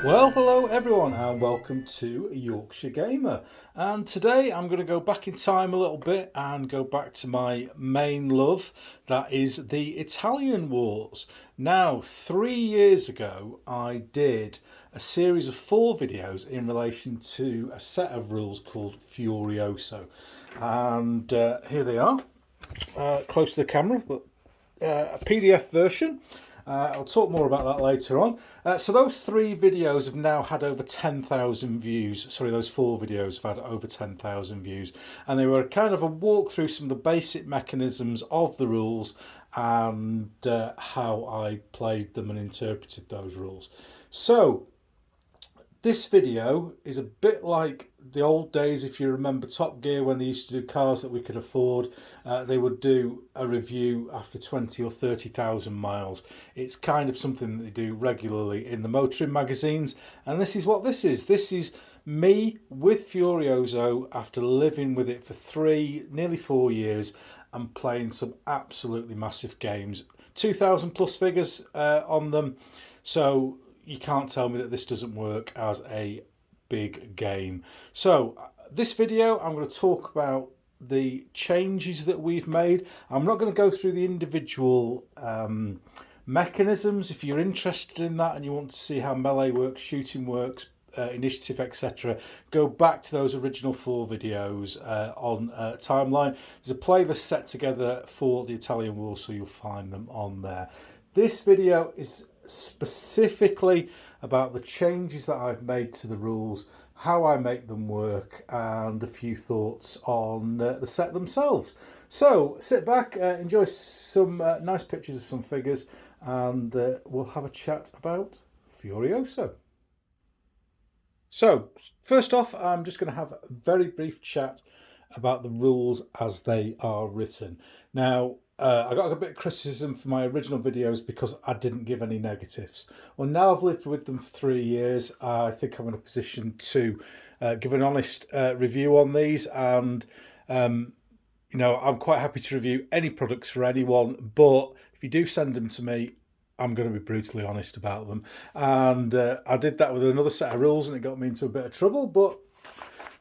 Well, hello everyone, and welcome to Yorkshire Gamer. And today I'm going to go back in time a little bit and go back to my main love, that is the Italian Wars. Now, 3 years ago, I did a series of 4 videos in relation to a set of rules called Furioso. And here they are, close to the camera, but a PDF version. I'll talk more about that later on. So those 3 videos have now had over 10,000 views. Sorry, those 4 videos have had over 10,000 views. And they were kind of a walk through some of the basic mechanisms of the rules and how I played them and interpreted those rules. So this video is a bit like the old days, if you remember Top Gear, when they used to do cars that we could afford. They would do a review after 20 or 30,000 miles. It's kind of something that they do regularly in the motoring magazines, and this is what this is. This is me with Furioso after living with it for nearly 4 years and playing some absolutely massive games. 2,000 plus figures on them. So you can't tell me that this doesn't work as a big game. So this video I'm going to talk about the changes that we've made. I'm not going to go through the individual mechanisms. If you're interested in that and you want to see how melee works, shooting works, initiative, etc., go back to those original 4 videos on timeline. There's a playlist set together for the Italian War, so you'll find them on there. This video is specifically about the changes that I've made to the rules, how I make them work, and a few thoughts on the set themselves. So sit back, enjoy some nice pictures of some figures, and we'll have a chat about Furioso. So first off, I'm just going to have a very brief chat about the rules as they are written. Now, I got a bit of criticism for my original videos because I didn't give any negatives. Well, now I've lived with them for 3 years, I think I'm in a position to give an honest review on these. And, you know, I'm quite happy to review any products for anyone. But if you do send them to me, I'm going to be brutally honest about them. And I did that with another set of rules and it got me into a bit of trouble. But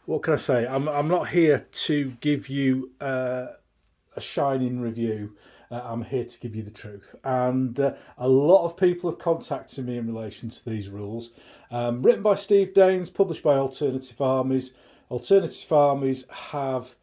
what can I say? I'm not here to give you a shining review. I'm here to give you the truth. And a lot of people have contacted me in relation to these rules. Written by Steve Daines, published by Alternative Armies. Alternative Armies have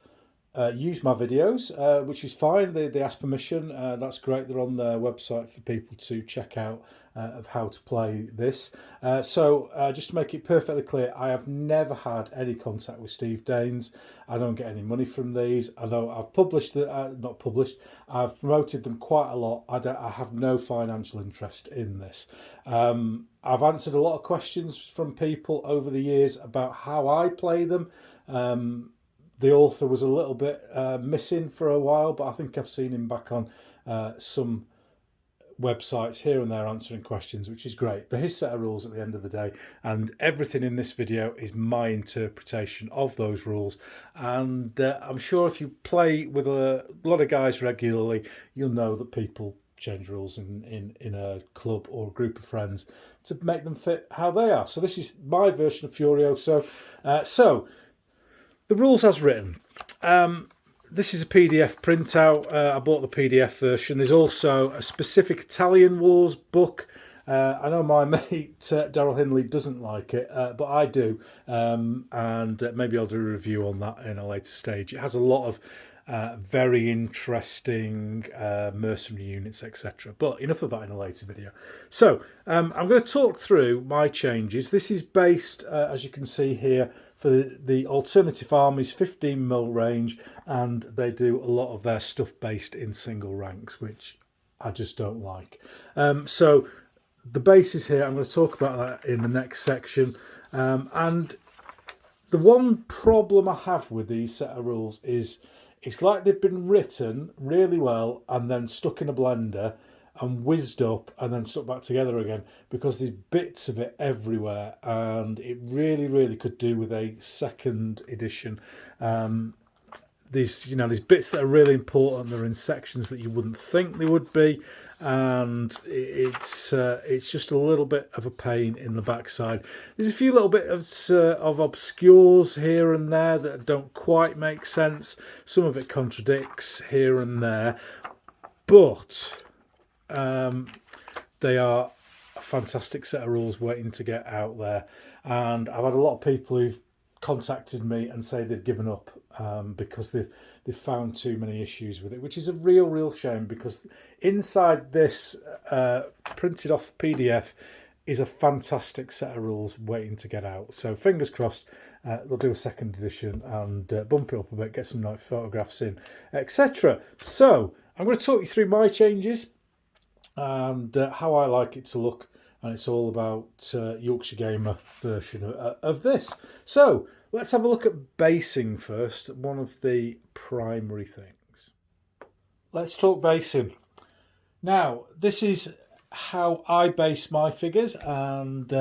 used my videos, which is fine. They asked permission. That's great. They're on their website for people to check out of how to play this. So just to make it perfectly clear, I have never had any contact with Steve Daines. I don't get any money from these, although I've published, not published, I've promoted them quite a lot. I have no financial interest in this. I've answered a lot of questions from people over the years about how I play them. The author was a little bit missing for a while, but I think I've seen him back on some websites here and there answering questions, which is great. They're his set of rules at the end of the day, and everything in this video is my interpretation of those rules. And I'm sure if you play with a lot of guys regularly, you'll know that people change rules in a club or a group of friends to make them fit how they are. So this is my version of Furioso. So the rules as written. This is a PDF printout. I bought the PDF version. There's also a specific Italian Wars book. I know my mate Daryl Hindley doesn't like it, but I do. And maybe I'll do a review on that in a later stage. It has a lot of very interesting mercenary units, etc. But enough of that in a later video. So I'm going to talk through my changes. This is based, as you can see here, for the Alternative Armies 15mm range, and they do a lot of their stuff based in single ranks, which I just don't like. So the bases here, I'm going to talk about that in the next section. And the one problem I have with these set of rules is it's like they've been written really well and then stuck in a blender and whizzed up and then stuck back together again, because there's bits of it everywhere, and it really could do with a second edition. these these bits that are really important. They're in sections that you wouldn't think they would be, and it's just a little bit of a pain in the backside. There's a few little bits of obscures here and there that don't quite make sense. Some of it contradicts here and there, but they are a fantastic set of rules waiting to get out there. And I've had a lot of people who've contacted me and say they've given up because they've found too many issues with it, which is a real shame, because inside this printed off PDF is a fantastic set of rules waiting to get out. So fingers crossed they'll do a second edition and bump it up a bit, get some nice photographs in, etc. So I'm going to talk you through my changes and how I like it to look, and it's all about Yorkshire Gamer version of this. So let's have a look at basing first, one of the primary things. Let's talk basing. Now, this is how I base my figures, and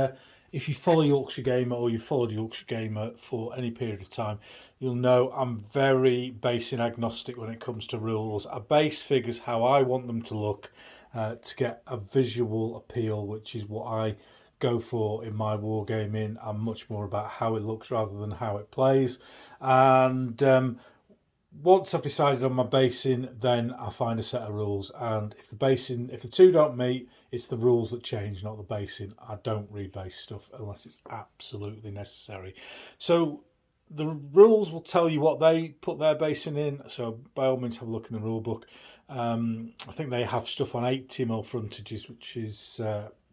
if you follow Yorkshire Gamer, or you've followed Yorkshire Gamer for any period of time, you'll know I'm very basing agnostic when it comes to rules. I base figures how I want them to look, to get a visual appeal, which is what I go for in my wargaming. I'm much more about how it looks rather than how it plays. And once I've decided on my basing, then I find a set of rules. And if the two don't meet, it's the rules that change, not the basing. I don't rebase stuff unless it's absolutely necessary. So the rules will tell you what they put their basing in. So by all means, have a look in the rule book. I think they have stuff on 80mm frontages, which is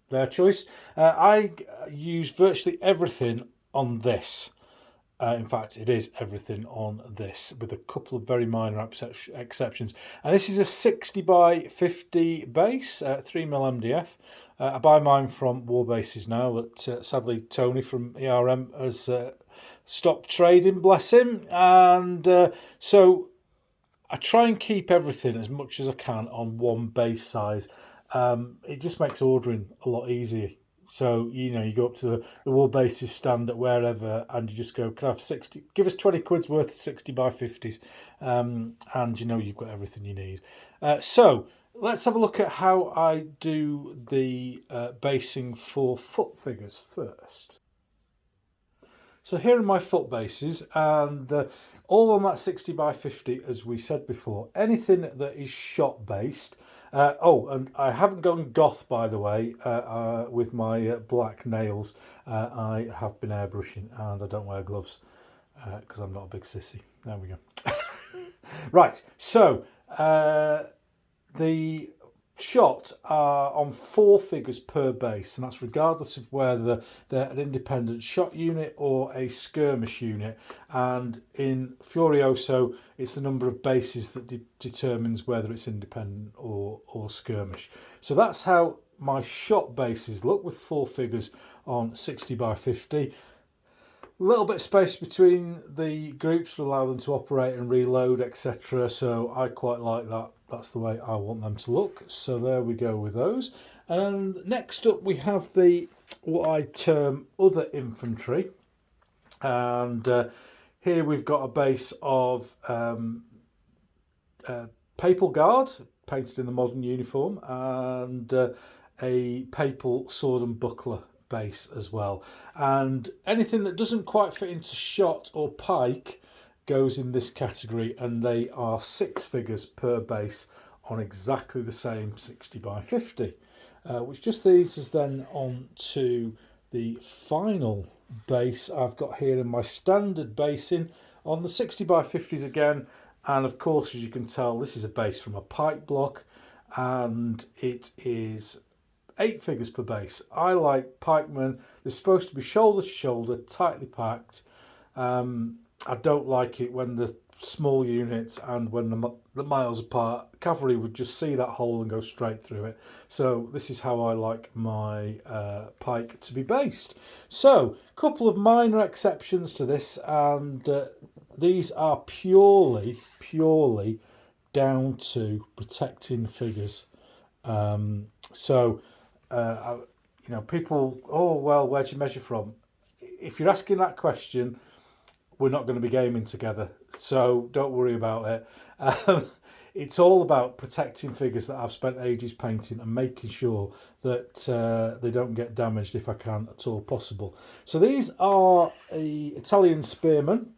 their choice. I use virtually everything on this. In fact, it is everything on this, with a couple of very minor exceptions. And this is a 60x50 base, 3mm MDF. I buy mine from War Bases now, but sadly Tony from ERM has stopped trading, bless him. And so I try and keep everything as much as I can on one base size. It just makes ordering a lot easier. So, you go up to the War Bases stand at wherever, and you just go, can I have 60? Give us 20 quid's worth of 60x50s. And you've got everything you need. So let's have a look at how I do the basing for foot figures first. So here are my foot bases, and all on that 60x50, as we said before. Anything that is shot based. And I haven't gone goth, by the way, with my black nails. I have been airbrushing, and I don't wear gloves because I'm not a big sissy. There we go. Right, so the shot are on 4 figures per base, and that's regardless of whether they're an independent shot unit or a skirmish unit. And in Furioso, it's the number of bases that determines whether it's independent or skirmish. So that's how my shot bases look, with 4 figures on 60x50. A little bit of space between the groups to allow them to operate and reload, etc. So I quite like that. That's the way I want them to look. So there we go with those. And next up we have what I term other infantry. And here we've got a base of Papal Guard, painted in the modern uniform, and a Papal sword and buckler base as well. And anything that doesn't quite fit into shot or pike goes in this category, and they are 6 figures per base on exactly the same 60x50, which just leads us then on to the final base I've got here in my standard basing on the 60x50s again. And of course, as you can tell, this is a base from a pike block, and it is 8 figures per base. I like pikemen. They're supposed to be shoulder to shoulder, tightly packed. I don't like it when the small units and when the miles apart, cavalry would just see that hole and go straight through it. So this is how I like my pike to be based. So a couple of minor exceptions to this, and these are purely down to protecting figures. People, oh well, where'd you measure from? If you're asking that question, we're not going to be gaming together, so don't worry about it. Um, it's all about protecting figures that I've spent ages painting and making sure that they don't get damaged if I can at all possible. So these are a Italian spearmen,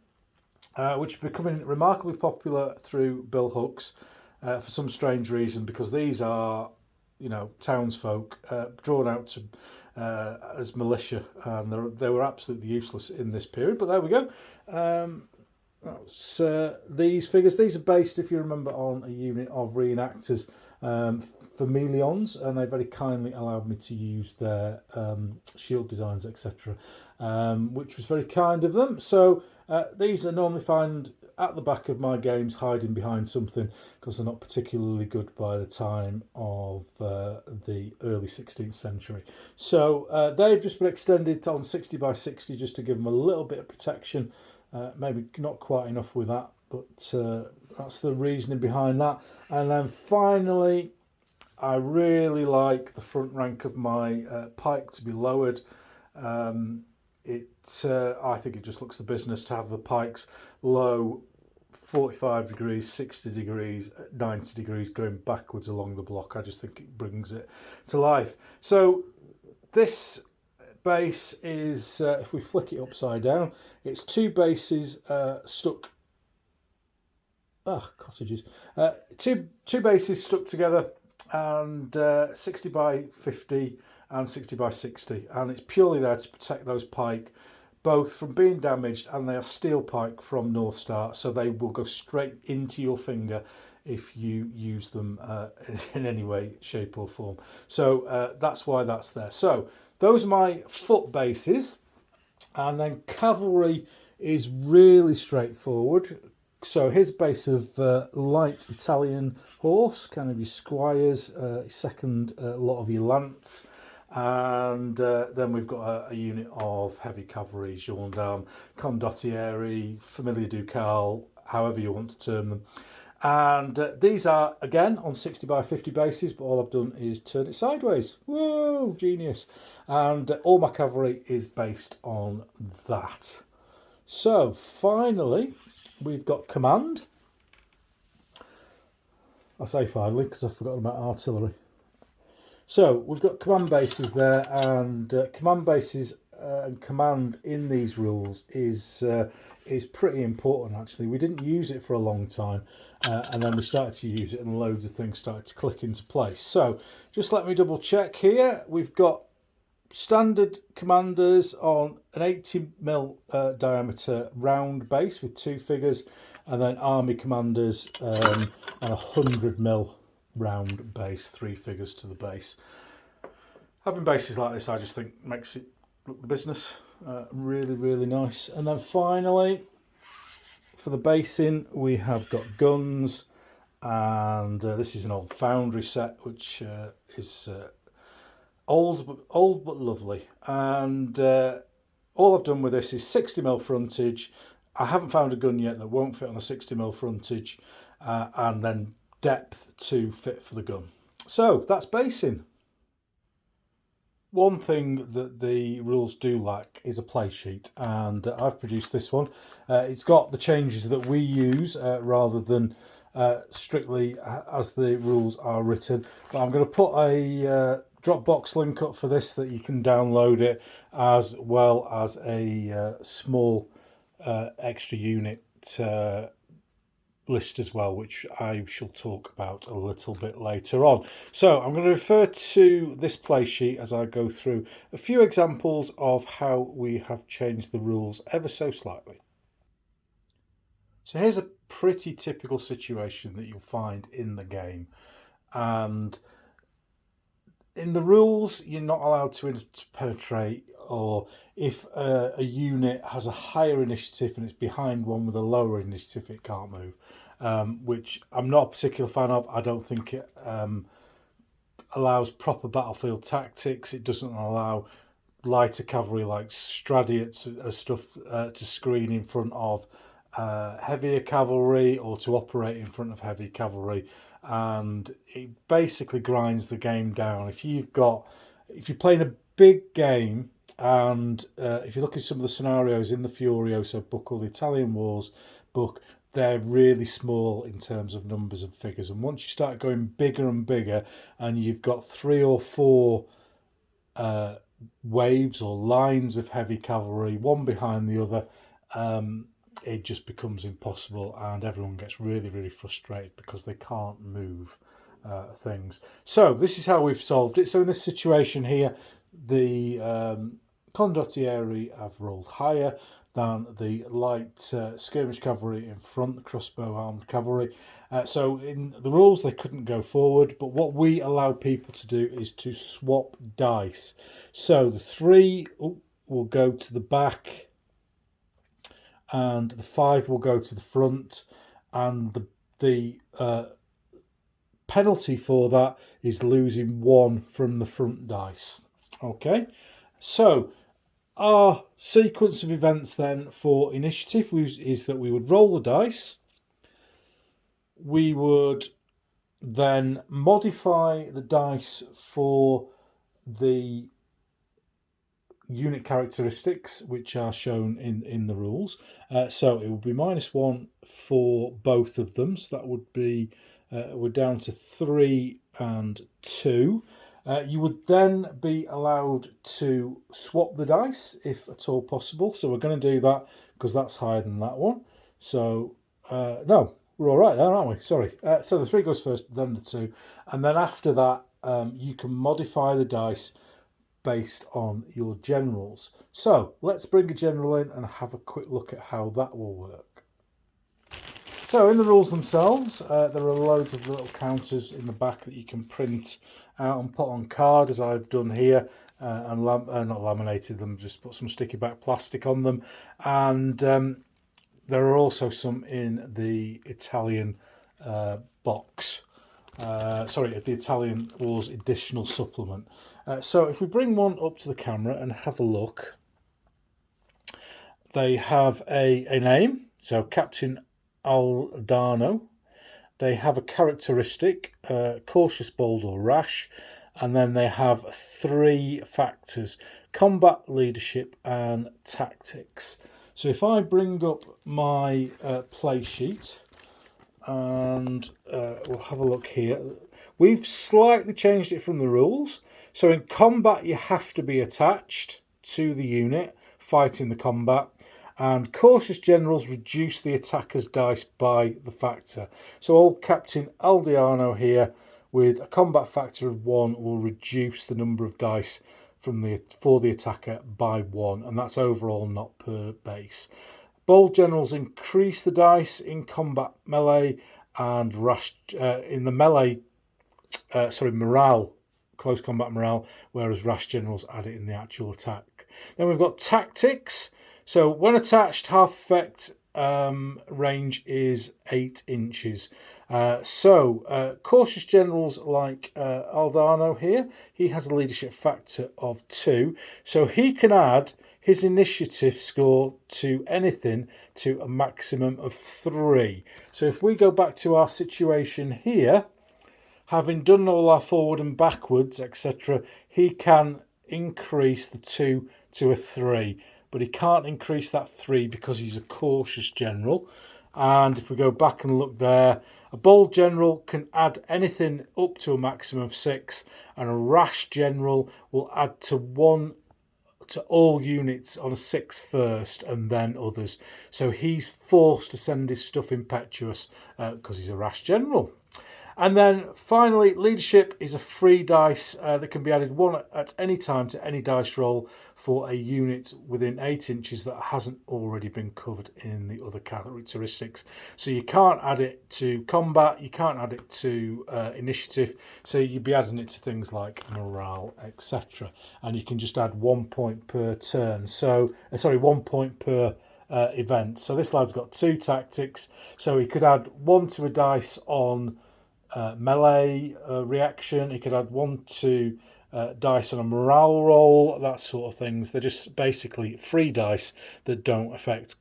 which are becoming remarkably popular through bill hooks for some strange reason, because these are, townsfolk drawn out to as militia, and they were absolutely useless in this period. But there we go. That's these figures. These are based, if you remember, on a unit of reenactors, Familions, and they very kindly allowed me to use their shield designs, etc., which was very kind of them. So these are normally found at the back of my games, hiding behind something, because they're not particularly good by the time of the early 16th century. So they've just been extended on 60 by 60 just to give them a little bit of protection. Maybe not quite enough with that, but that's the reasoning behind that. And then finally, I really like the front rank of my pike to be lowered. I think it just looks the business to have the pikes low, 45 degrees, 60 degrees, 90 degrees, going backwards along the block. I just think it brings it to life. So this base is, if we flick it upside down, it's two bases stuck. Cottages. Two bases stuck together, and 60 by 50 and 60 by 60, and it's purely there to protect those pike both from being damaged, and they are steel pike from North Star, so they will go straight into your finger if you use them in any way, shape or form. So that's why that's there. So those are my foot bases, and then cavalry is really straightforward. So here's a base of light Italian horse, kind of your squires, second lot of your lance, and then we've got a unit of heavy cavalry, gendarme, condottieri, familiar ducal, however you want to term them. And these are, again, on 60 by 50 bases, but all I've done is turn it sideways. Whoa, genius. And all my cavalry is based on that. So, finally, we've got command. I say finally because I've forgotten about artillery. So, we've got command bases there, and command bases and command in these rules is pretty important, actually. We didn't use it for a long time, and then we started to use it and loads of things started to click into place. So just let me double check here. We've got standard commanders on an 80mm diameter round base with two figures, and then army commanders on a 100mm round base, three figures to the base. Having bases like this, I just think makes it look the business. Really, really nice. And then finally, for the basing, we have got guns, and this is an old foundry set, which is old but lovely. And all I've done with this is 60mm frontage. I haven't found a gun yet that won't fit on a 60mm frontage, and then depth to fit for the gun. So that's basing. One thing that the rules do lack is a play sheet, and I've produced this one. It's got the changes that we use rather than strictly as the rules are written. But I'm going to put a Dropbox link up for this that you can download it, as well as a small extra unit list as well, which I shall talk about a little bit later on. So I'm going to refer to this play sheet as I go through a few examples of how we have changed the rules ever so slightly. So here's a pretty typical situation that you'll find in the game, and in the rules you're not allowed to penetrate, or if a unit has a higher initiative and it's behind one with a lower initiative, it can't move, which I'm not a particular fan of. I don't think it allows proper battlefield tactics. It doesn't allow lighter cavalry like Stradiates stuff to screen in front of heavier cavalry, or to operate in front of heavy cavalry, and it basically grinds the game down. If you're playing a big game And if you look at some of the scenarios in the Furioso book or the Italian Wars book, they're really small in terms of numbers and figures. And once you start going bigger and bigger, and you've got 3 or 4 waves or lines of heavy cavalry, one behind the other, it just becomes impossible, and everyone gets really, really frustrated because they can't move things. So this is how we've solved it. So in this situation here, the condottieri have rolled higher than the light skirmish cavalry in front, the crossbow armed cavalry. So in the rules, they couldn't go forward, but what we allow people to do is to swap dice. So the 3 will go to the back, and the 5 will go to the front, and the penalty for that is losing 1 from the front dice. Okay, so our sequence of events then for initiative is that we would roll the dice. We would then modify the dice for the unit characteristics, which are shown in the rules. So it would be -1 for both of them. So that would be, we're down to 3 and 2. You would then be allowed to swap the dice if at all possible. So we're going to do that because that's higher than that one. So no, we're all right there, aren't we? Sorry. So the 3 goes first, then the 2. And then after that, you can modify the dice based on your generals. So let's bring a general in and have a quick look at how that will work. So in the rules themselves, there are loads of little counters in the back that you can print out and put on card, as I've done here, and not laminated them, just put some sticky back plastic on them. And there are also some in the Italian box. The Italian Wars additional supplement. So if we bring one up to the camera and have a look, they have a name, so Captain Aldano. They have a characteristic, cautious, bold or rash, and then they have 3 factors: combat, leadership and tactics. So if I bring up my play sheet, and we'll have a look here. We've slightly changed it from the rules. So in combat, you have to be attached to the unit fighting the combat, and cautious generals reduce the attacker's dice by the factor. So old Captain Aldiano here, with a combat factor of 1, will reduce the number of dice for the attacker by 1, and that's overall, not per base. Bold generals increase the dice in combat melee and rash in the melee. Morale, close combat morale, whereas rash generals add it in the actual attack. Then we've got tactics. So when attached, half effect range is 8 inches. Cautious generals like Aldano here, he has a leadership factor of 2, so he can add his initiative score to anything to a maximum of 3. So if we go back to our situation here, having done all our forward and backwards, etc., he can increase the 2 to a 3, but he can't increase that 3 because he's a cautious general. And if we go back and look there, a bold general can add anything up to a maximum of 6, and a rash general will add to 1 to all units on a 6 first and then others. So he's forced to send his stuff impetuous because he's a rash general. And then finally, leadership is a free dice that can be added 1 at any time to any dice roll for a unit within 8 inches that hasn't already been covered in the other characteristics. So you can't add it to combat, you can't add it to initiative, so you'd be adding it to things like morale, etc. And you can just add 1 point per turn. 1 point per event. So this lad's got 2 tactics, so he could add 1 to a dice on melee reaction. He could add 1 to dice on a morale roll, that sort of things. They're just basically free dice that don't affect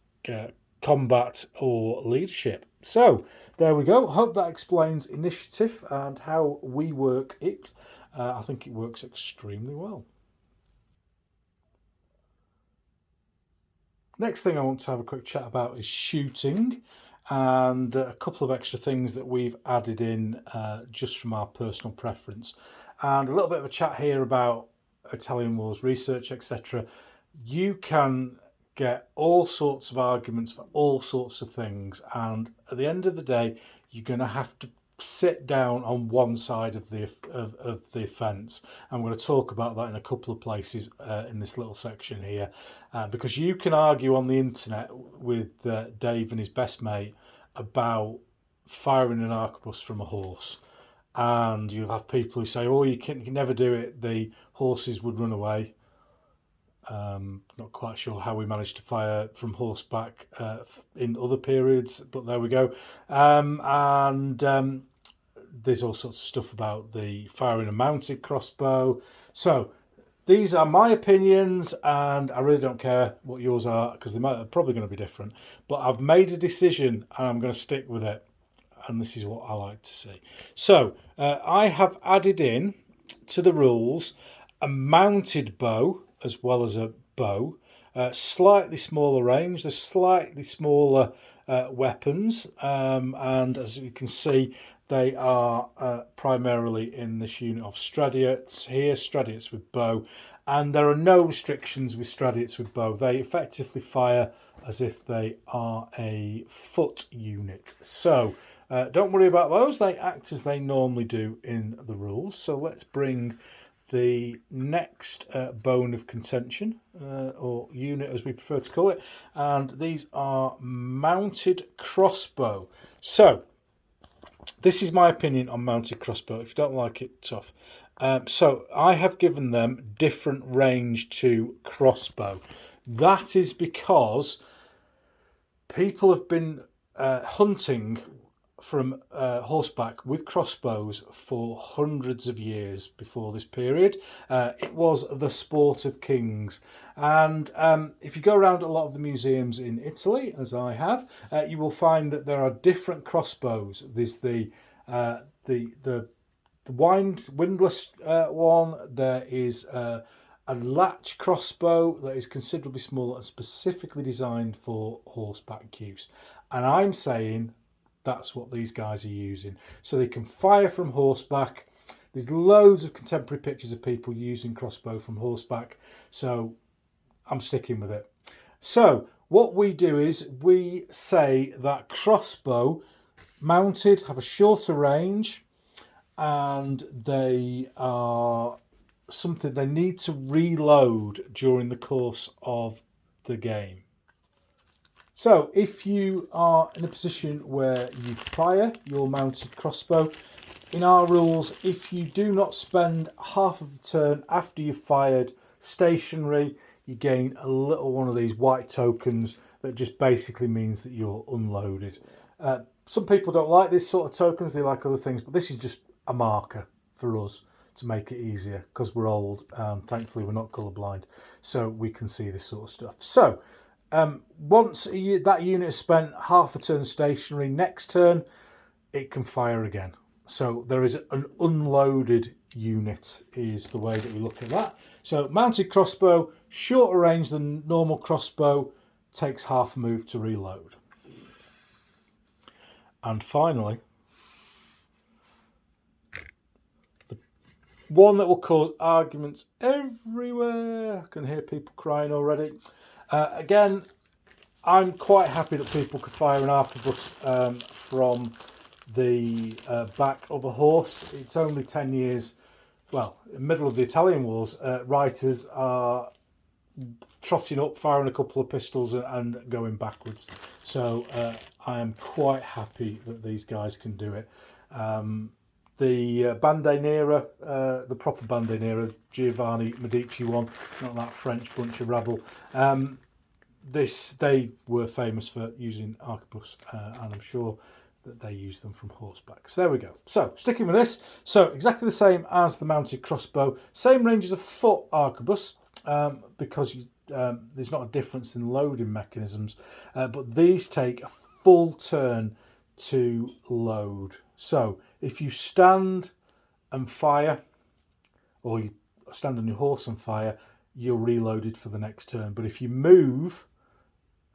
combat or leadership. So there we go. Hope that explains initiative and how we work it. I think it works extremely well. Next thing I want to have a quick chat about is shooting, and a couple of extra things that we've added in just from our personal preference, and a little bit of a chat here about Italian Wars research, etc. You can get all sorts of arguments for all sorts of things, and at the end of the day, you're going to have to sit down on one side of the fence. I'm going to talk about that in a couple of places in this little section here, because you can argue on the internet with Dave and his best mate about firing an arquebus from a horse, and you'll have people who say, "Oh, you can never do it. The horses would run away." Not quite sure how we managed to fire from horseback in other periods, but there we go. There's all sorts of stuff about the firing a mounted crossbow. So these are my opinions, and I really don't care what yours are because are probably going to be different. But I've made a decision, and I'm going to stick with it. And this is what I like to see. So I have added in to the rules a mounted bow as well as a bow, slightly smaller range, the slightly smaller weapons, and as you can see, they are primarily in this unit of Stradiots here, Stradiots with bow, and there are no restrictions with Stradiots with bow. They effectively fire as if they are a foot unit. So don't worry about those, they act as they normally do in the rules. So let's bring the next bone of contention, or unit as we prefer to call it, and these are mounted crossbow. So this is my opinion on mounted crossbow. If you don't like it, tough. So I have given them different range to crossbow. That is because people have been hunting from horseback with crossbows for hundreds of years before this period. It was the sport of kings, and if you go around a lot of the museums in Italy, as I have, you will find that there are different crossbows. There's the windlass one. There is a latch crossbow that is considerably smaller and specifically designed for horseback use, and I'm saying that's what these guys are using. So they can fire from horseback. There's loads of contemporary pictures of people using crossbow from horseback. So I'm sticking with it. So what we do is we say that crossbow mounted have a shorter range, and they are something they need to reload during the course of the game. So if you are in a position where you fire your mounted crossbow, in our rules, if you do not spend half of the turn after you've fired stationary, you gain a little one of these white tokens that just basically means that you're unloaded. Some people don't like this sort of tokens, they like other things, but this is just a marker for us to make it easier because we're old and thankfully we're not colourblind, so we can see this sort of stuff. So once that unit has spent half a turn stationary, next turn it can fire again. So there is an unloaded unit is the way that we look at that. So mounted crossbow, shorter range than normal crossbow, takes half a move to reload. And finally, the one that will cause arguments everywhere. I can hear people crying already. Again, I'm quite happy that people could fire an arquebus from the back of a horse. It's only 10 years, well, in the middle of the Italian Wars, writers are trotting up, firing a couple of pistols and going backwards. So I am quite happy that these guys can do it. The Bandinera, the proper Bandinera, Giovanni Medici one, not that French bunch of rabble. They were famous for using arquebus, and I'm sure that they use them from horseback. So there we go. So sticking with this, so exactly the same as the mounted crossbow, same range as a foot arquebus, because there's not a difference in loading mechanisms, but these take a full turn to load. So if you stand and fire, or you stand on your horse and fire, you're reloaded for the next turn. But if you move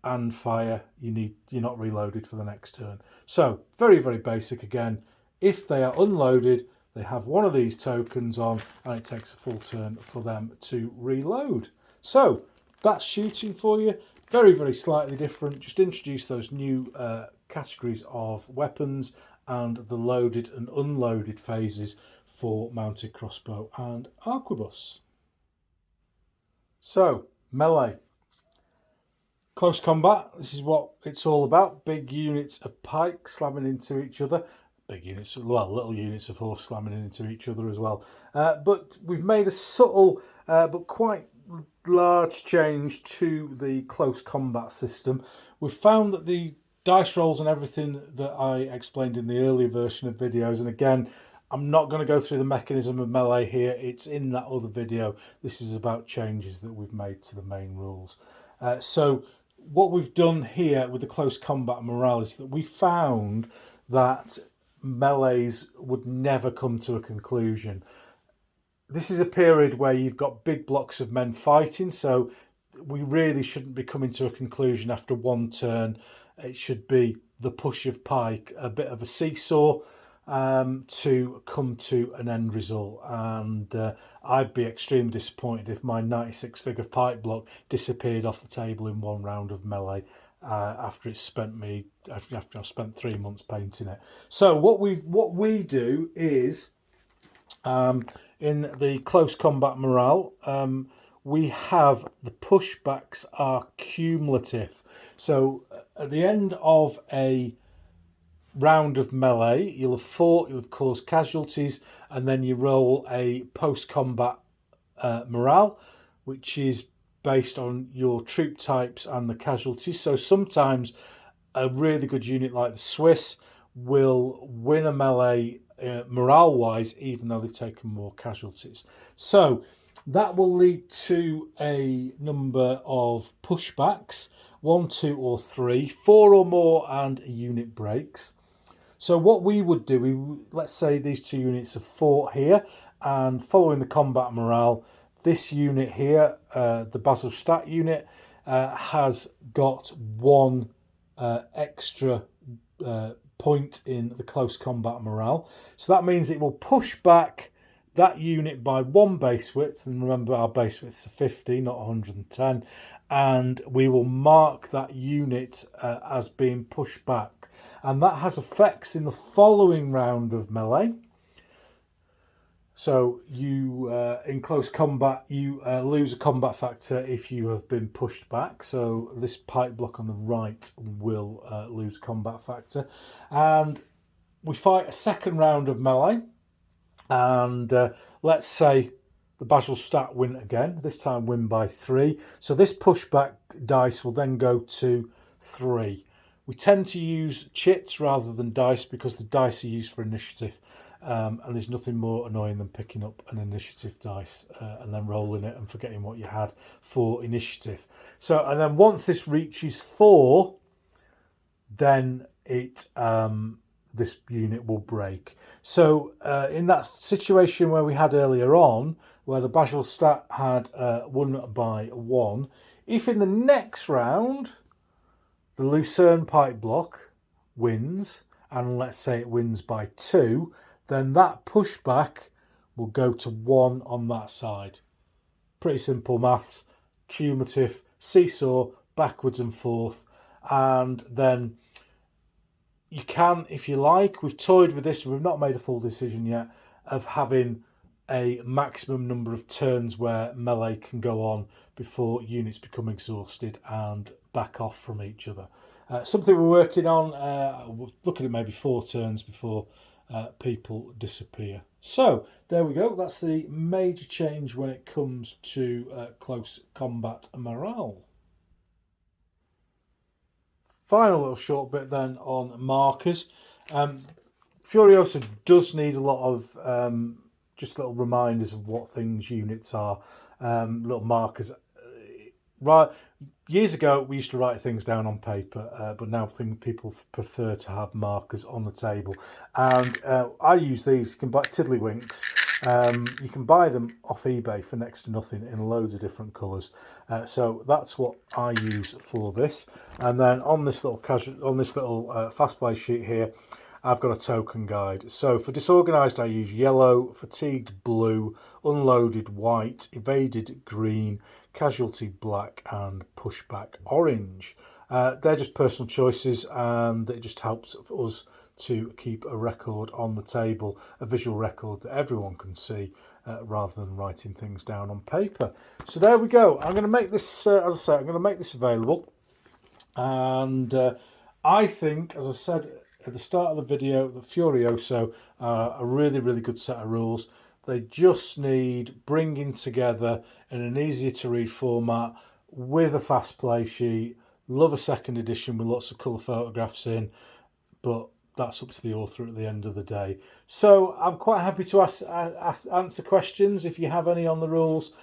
and fire, you're not reloaded for the next turn. So very, very basic again. If they are unloaded, they have one of these tokens on, and it takes a full turn for them to reload. So that's shooting for you. Very, very slightly different. Just introduce those new categories of weapons and the loaded and unloaded phases for mounted crossbow and arquebus. So, melee. Close combat, this is what it's all about. Big units of pike slamming into each other. Big units, well, little units of horse slamming into each other as well. But we've made a subtle but quite large change to the close combat system. We've found that the dice rolls and everything that I explained in the earlier version of videos, and again, I'm not going to go through the mechanism of melee here. It's in that other video. This is about changes that we've made to the main rules. So what we've done here with the close combat morale is that we found that melees would never come to a conclusion. This is a period where you've got big blocks of men fighting, so we really shouldn't be coming to a conclusion after one turn. It should be the push of pike, a bit of a seesaw, to come to an end result. And I'd be extremely disappointed if my 96 figure pike block disappeared off the table in one round of melee after I've spent 3 months painting it. So what we do is in the close combat morale, we have the pushbacks are cumulative. So at the end of a round of melee, you'll have fought, you'll have caused casualties, and then you roll a post-combat morale, which is based on your troop types and the casualties. So sometimes a really good unit like the Swiss will win a melee morale-wise, even though they've taken more casualties. So that will lead to a number of pushbacks, 1, 2, or 3, 4 or more, and unit breaks. So what we would do, let's say these two units have fought here, and following the combat morale, this unit here, the Basel Stat unit, has got 1 extra point in the close combat morale. So that means it will push back that unit by 1 base width, and remember our base widths are 50, not 110, and we will mark that unit as being pushed back. And that has effects in the following round of melee. So you, in close combat, you lose a combat factor if you have been pushed back. So this pike block on the right will lose combat factor. And we fight a second round of melee. And let's say the Basel Stat win again, this time win by 3. So this pushback dice will then go to 3. We tend to use chits rather than dice because the dice are used for initiative. And there's nothing more annoying than picking up an initiative dice and then rolling it and forgetting what you had for initiative. So, and then once this reaches 4, then it this unit will break. So in that situation where we had earlier on, where the Basel Stat had won by 1, if in the next round the Lucerne pike block wins, and let's say it wins by 2, then that pushback will go to 1 on that side. Pretty simple maths, cumulative, seesaw, backwards and forth. And then you can, if you like, we've toyed with this, we've not made a full decision yet, of having a maximum number of turns where melee can go on before units become exhausted and back off from each other. Something we're working on, we're looking at maybe 4 turns before people disappear. So there we go, that's the major change when it comes to close combat morale. Final little short bit then on markers. Furioso does need a lot of just little reminders of what things units are, little markers. Right, years ago we used to write things down on paper, but now I think people prefer to have markers on the table. And I use these, you can buy tiddlywinks, You can buy them off eBay for next to nothing in loads of different colours. So that's what I use for this. And then on this little fast play sheet here, I've got a token guide. So for disorganised, I use yellow, fatigued blue, unloaded white, evaded green, casualty black, and pushback orange. They're just personal choices, and it just helps us to keep a record on the table, a visual record that everyone can see, rather than writing things down on paper. So there we go. I'm going to make this, as I say, I'm going to make this available. And I think, as I said at the start of the video, the Furioso are a really, really good set of rules. They just need bringing together in an easier to read format with a fast play sheet. Love a second edition with lots of colour photographs in, but that's up to the author at the end of the day. So I'm quite happy to answer questions if you have any on the rules.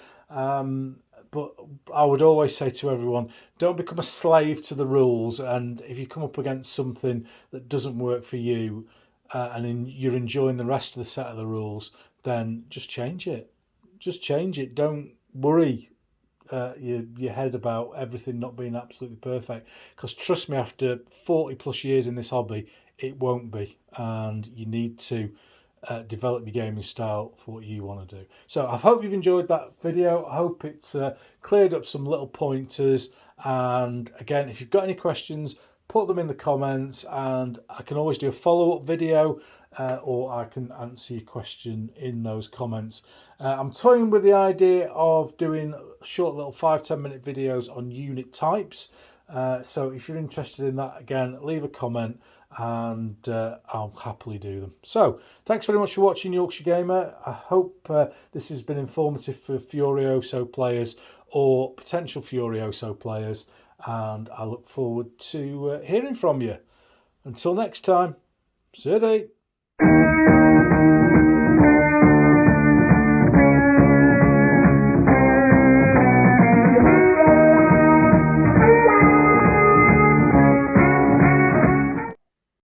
But I would always say to everyone, don't become a slave to the rules. And if you come up against something that doesn't work for you, you're enjoying the rest of the set of the rules, then just change it. Just change it. Don't worry your head about everything not being absolutely perfect. Because trust me, after 40 plus years in this hobby, it won't be. And you need to develop your gaming style for what you want to do. So I hope you've enjoyed that video. I hope it's cleared up some little pointers. And again, if you've got any questions, put them in the comments, and I can always do a follow-up video, or I can answer your question in those comments. I'm toying with the idea of doing short little 5-10 minute videos on unit types. So if you're interested in that, again, leave a comment, and I'll happily do them. So thanks very much for watching, Yorkshire Gamer. I hope this has been informative for Furioso players or potential Furioso players, and I look forward to hearing from you. Until next time, see you.